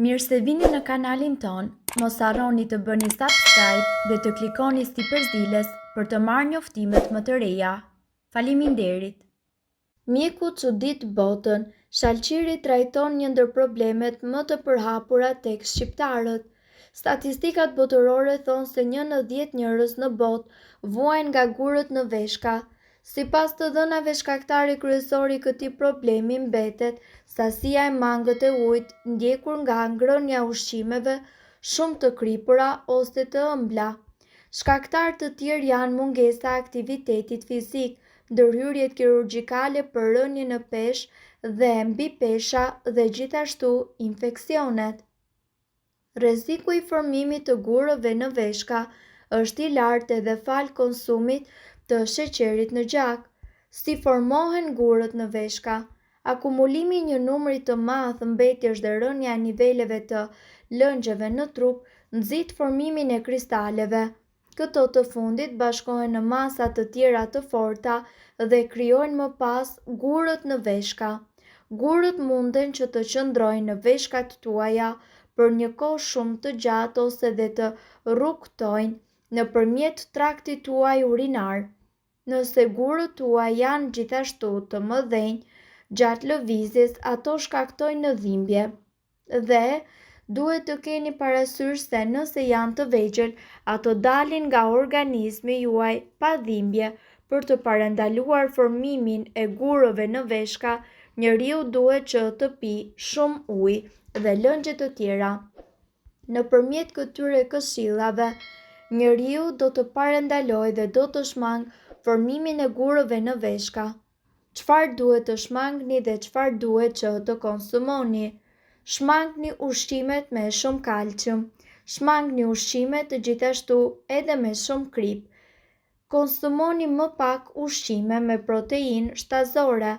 Mirë se vini në kanalin ton, mos harroni të bëni subscribe dhe të klikoni si përzdiles për të marrë njoftimet më të reja. Faleminderit! Mjeku çudit botën, shalqiri trajton një ndër problemet më të përhapura tek shqiptarët. Statistikat botërore thonë se 1 në 10 njerëz në botë vuajnë nga gurët në veshka. Sipas të dhënave shkaktari kryesor i këtij problemi mbetet sasia e mangët e ujit, ndjekur nga ngrënia e ushqimeve shumë të kripura ose të ëmbla. Shkaktar të tjerë janë mungesa e aktivitetit fizik, ndërhyrjet kirurgjikale për rënien në peshë dhe mbi pesha dhe gjithashtu infeksionet. Rreziku i formimit të gurëve në veshka është i lartë edhe fal konsumit të sheqerit në gjak. Si formohen gurët në veshka? Akumulimi i një numri të madh mbetjesh dhe rënja e niveleve të lëngjeve në trup nxit formimin e kristaleve. Këto të fundit bashkohen në masa të tjera të forta dhe krijojnë më pas gurët në veshka. Gurët munden që të qëndrojnë në veshkat tuaja për një kohë shumë të gjatë ose dhe të rrugtojnë nëpërmjet traktit tuaj urinar. Nëse gurët tuaj janë gjithashtu të mëdhenj gjatë lëvizjes, ato shkaktojnë dhimbje. Dhe duhet të keni parasysh se nëse janë të vegjël, ato dalin nga organizmi juaj pa dhimbje. Për të parandaluar formimin e gurëve në veshka, njeriu duhet që të pi shumë ujë dhe lëngje të tjera. Nëpërmjet këtyre këshillave, njeriu do të parandalojë dhe do të shmangë formimin e gurëve në veshka. Çfarë duhet të shmangni dhe çfarë duhet që të konsumoni? Shmangni ushqimet me shumë kalcium. Shmangni ushqimet gjithashtu edhe me shumë krip. Konsumoni më pak ushqime me proteinë shtazore.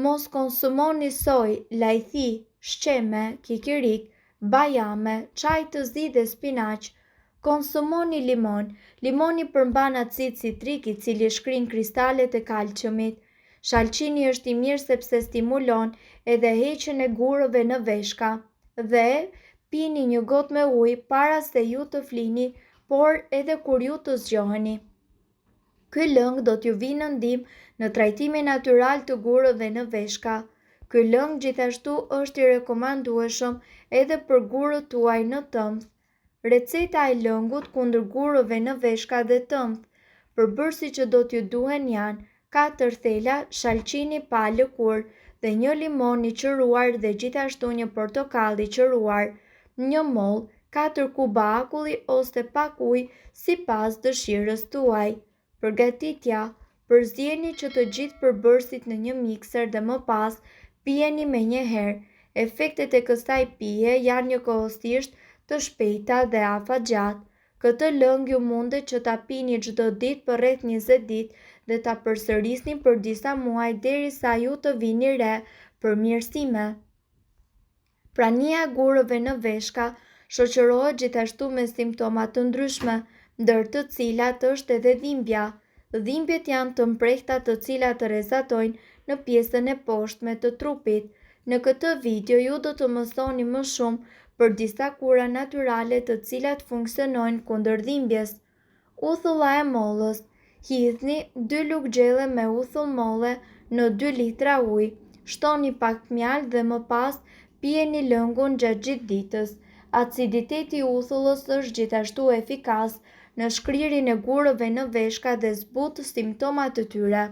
Mos konsumoni sojë, lajthi, shqeme, kikirik, bajame, çaj të zi dhe spinaq. Konsumoni limon. Limoni përmban acid citrik i cili shkrin kristalet e kalciumit. Shalqini është i mirë sepse stimulon edhe heqjen e gurëve në veshka. Dhe pini një gotë me ujë para se ju të flini, por edhe kur ju të zgjoheni. Ky lëng do t'ju vinë në ndihmë në trajtimin natyral të gurëve në veshka. Ky lëng gjithashtu është i rekomandueshëm edhe për gurët tuaj në tëmbë. Receta e lëngut kundër gurëve në veshka dhe tëmbë. Përbërësit që do t'ju duhen janë 4 thela shalqini pa lëkurë dhe 1 limon i qëruar dhe gjithashtu 1 portokalli i qëruar, 1 mollë, 4 kuba akulli ose pak ujë sipas dëshirës tuaj. Përgatitja: përzieni që të gjithë përbërësit në një mikser dhe më pas pijeni menjëherë. Efektet e kësaj pije janë njëkohësisht të shpejta dhe afatgjatë. Këtë lëng ju mundet që ta pini çdo ditë për rreth 20 ditë dhe ta përsërisni për disa muaj derisa ju të vini re për mirësime. Prania e gurëve në veshka shoqërohet gjithashtu me simptoma të ndryshme, ndër të cilat është edhe dhimbja. Dhimbjet janë të mprehta të cilat rrezatojnë në pjesën e poshtme të trupit. Në këtë video ju do të mësoni më shumë për disa kura natyrale të cilat funksionojnë kundër dhimbjes. Uthulla e mollës. Hidhni 2 lugë gjelle me uthull molle në 2 litra ujë. Shtoni pak mjaltë dhe më pas pijeni lëngun gjatë gjithë ditës. Aciditeti i uthullës është gjithashtu efikas në shkrirjen e gurëve në veshka dhe zbut simptomat e tyre.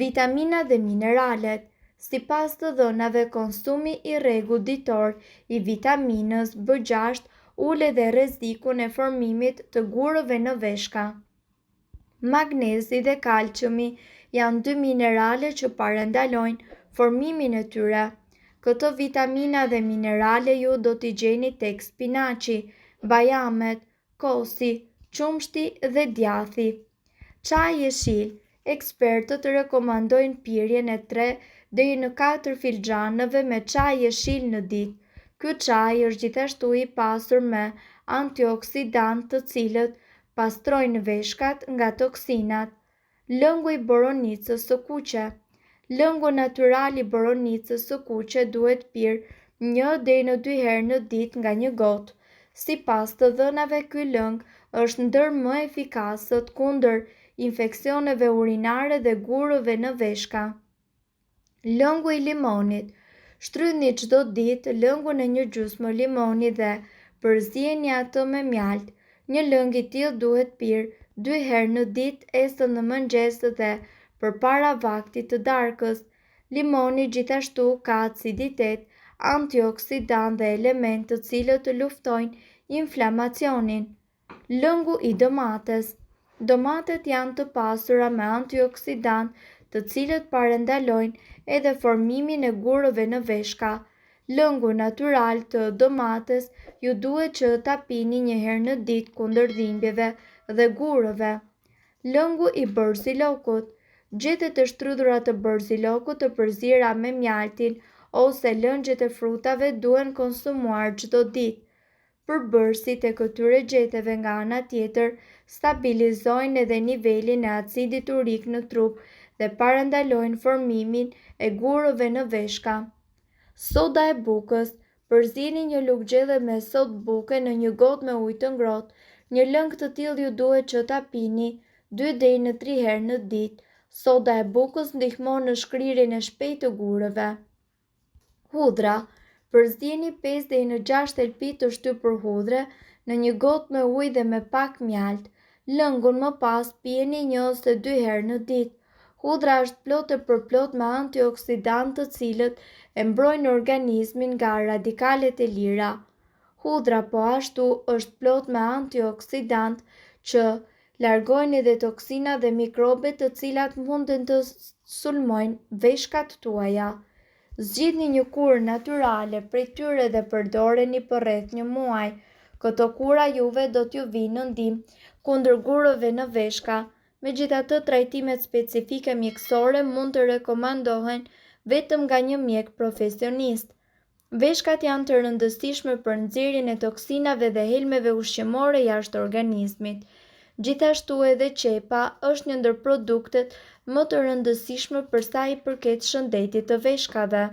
Vitamina dhe mineralet. Sipas të dhënave, konsumi i rregullt ditor i vitaminës B6 ul edhe rrezikun e formimit të gurëve në veshka. Magnezi dhe kalciumi janë 2 minerale që parandalojnë formimin e tyre. Këto vitamina dhe minerale ju do t'i gjeni tek spinaqi, bajamet, kosi, qumshti dhe djathi. Çaji jeshil. Ekspertët rekomandojnë pirjen e 3 deri në 4 filxhanëve me çaj jeshil në ditë. Ky çaj është gjithashtu i pasur me antioksidantë të cilët pastrojnë veshkat nga toksinat. Lëngu i boronicës së kuqe. Lëngu natyral i boronicës së kuqe duhet pirë 1 deri në 2 herë në ditë nga një gotë. Sipas të dhënave, ky lëng është ndër më efikasët kundër infeksioneve urinare dhe gurëve në veshka. Lëngu i limonit. Shtrydhni çdo ditë lëngun e një gjysmë limoni dhe përzijeni atë me mjaltë. Një lëng i tillë duhet pirë 2 herë në ditë, esën në mëngjes dhe përpara vaktit të darkës. Limoni gjithashtu ka aciditet, antioksidant dhe elementë të cilët luftojnë inflamacionin. Lëngu i domates. Domatet janë të pasura me antioksidant, të cilët parandalojnë edhe formimin e gurëve në veshka. Lëngu natyral të domates ju duhet që ta pini 1 herë në ditë kundër dhimbjeve dhe gurëve. Lëngu i bërëzilokut. Gjethet e shtrydhura të bërëzilokut të përzira me mjaltin ose lëngjet e frutave duhen konsumuar çdo ditë. Përbërësit e këtyre gjeteve nga ana tjetër stabilizojnë edhe nivelin e acidit urik në trup dhe parandalojnë formimin e gurëve në veshka. Soda e bukës. Përzini një lugë gjelle me sodë buke në një gotë me ujë të ngrohtë. Një lëng të tillë ju duhet që ta pini 2 deri në 3 herë në ditë. Soda e bukës ndihmon në shkrirjen e shpejtë të gurëve. Hudhra. Përzini 5 deri në 6 elpi të shtypur hudhre në një gotë me ujë dhe me pak mjaltë. Lëngun më pas pijeni 1 ose 2 herë në ditë. Hudhra është plot e përplot me antioksidantë të cilët e mbrojnë organizmin nga radikalet e lira. Hudhra po ashtu është plot me antioksidantë që largojnë edhe toksina dhe mikrobet të cilat munden të sulmojnë veshkat tuaja. Zgjidhni një kurë natyrale prej tyre dhe përdoreni për rreth 1 muaj. Këto kura juve do t'ju vinë në ndihmë kundër gurëve në veshka. Megjithatë, trajtimet specifike mjekësore mund të rekomandohen vetëm nga një mjek profesionist. Veshkat janë të rëndësishme për nxjerrjen e toksinave dhe helmeve ushqimore jashtë organizmit. Gjithashtu edhe qepa është një ndër produktet më të rëndësishme për sa i përket shëndetit të veshkave.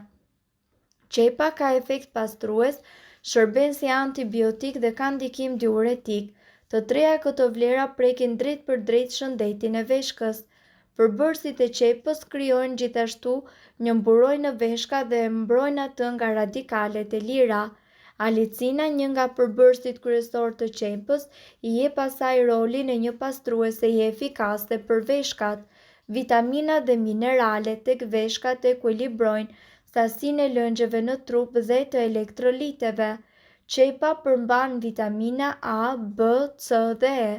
Qepa ka efekt pastrues, shërben si antibiotik dhe ka ndikim diuretik. Të treja këto vlera prekin drejt për drejt shëndetin e veshkës. Përbërësit e qepës krijojnë gjithashtu një mburojë në veshka dhe mbrojnë atë nga radikalet e lira. Alicina, një nga përbërësit kryesor të qepës, i jep asaj rolin e një pastruese i efikaste për veshkat. Vitaminat dhe mineralet tek veshkat ekuilibrojnë sasinë e lëngjeve në trup dhe të elektroliteve. Qepa përmban vitamina A, B, C dhe E.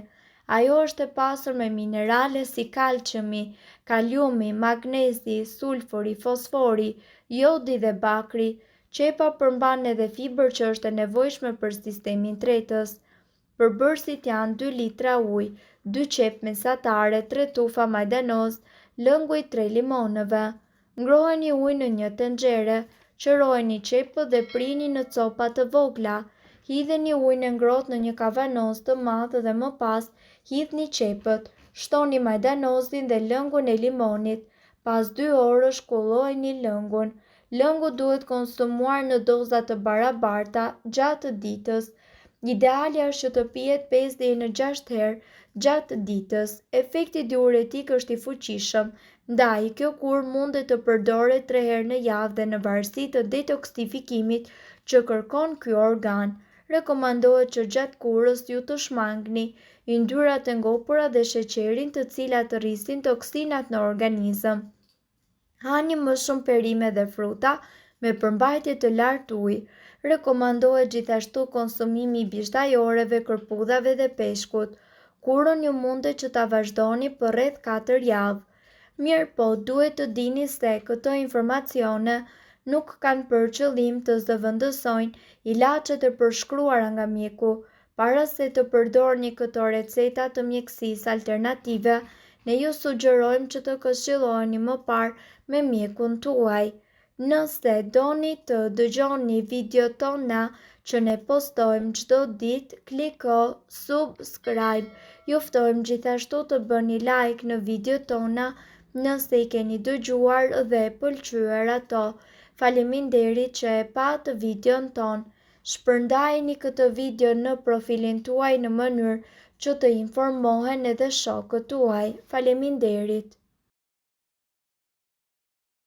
Ajo është e pasur me minerale si kalciumi, kaliumi, magnezi, sulfuri, fosfori, jodi dhe bakri. Qepa përmban edhe fibër që është e nevojshme për sistemin tretës. Përbërësit janë 2 litra ujë, 2 qepë mesatare, 3 tufa majdanoz, lëngu i 3 limonëve. Ngroheni ujë në një tenxhere. Qërojeni qepët dhe prini në copa të vogla. Hidheni ujin e ngrohtë në një kavanoz të madh dhe më pas hidhni qepët. Shtoni majdanozin dhe lëngun e limonit. Pas 2 orësh shkollojeni lëngun. Lëngu duhet konsumuar në doza të barabarta gjatë ditës. Idealja është që të pihet 5 deri në 6 herë gjatë ditës. Efekti diuretik është i fuqishëm. Ndaj, kjo kur mundet të përdoret 3 herë në javë dhe në varësi të detoksifikimit që kërkon ky organ. Rekomandohet që gjatë kurës ju të shmangni yndyrat e ngopura dhe sheqerin të cilat rrisin toksinat në organizëm. Hani më shumë perime dhe fruta me përmbajtje të lartë ujë. Rekomandohet gjithashtu konsumimi i bishtajoreve, kërpudhave dhe peshkut. Kurën ju mundet që ta vazhdoni për rreth 4 javë. Mirë po, duhet të dini se këto informacione nuk kanë për qëllim të zëvendësojnë ilaçet e përshkruara nga mjeku. Para se të përdorni këto receta të mjekësisë alternative, ne ju sugjerojmë që të këshilloheni më parë me mjekun tuaj. Nëse doni të dëgjoni videot tona që ne postojmë çdo ditë, kliko subscribe. Ju ftojmë gjithashtu të bëni like në videot tona Nëse i keni dëgjuar dhe pëlqyer ato, faleminderit që e patë videon ton. Shpërndajeni këtë video në profilin tuaj në mënyrë që të informohen edhe shokët tuaj. Faleminderit.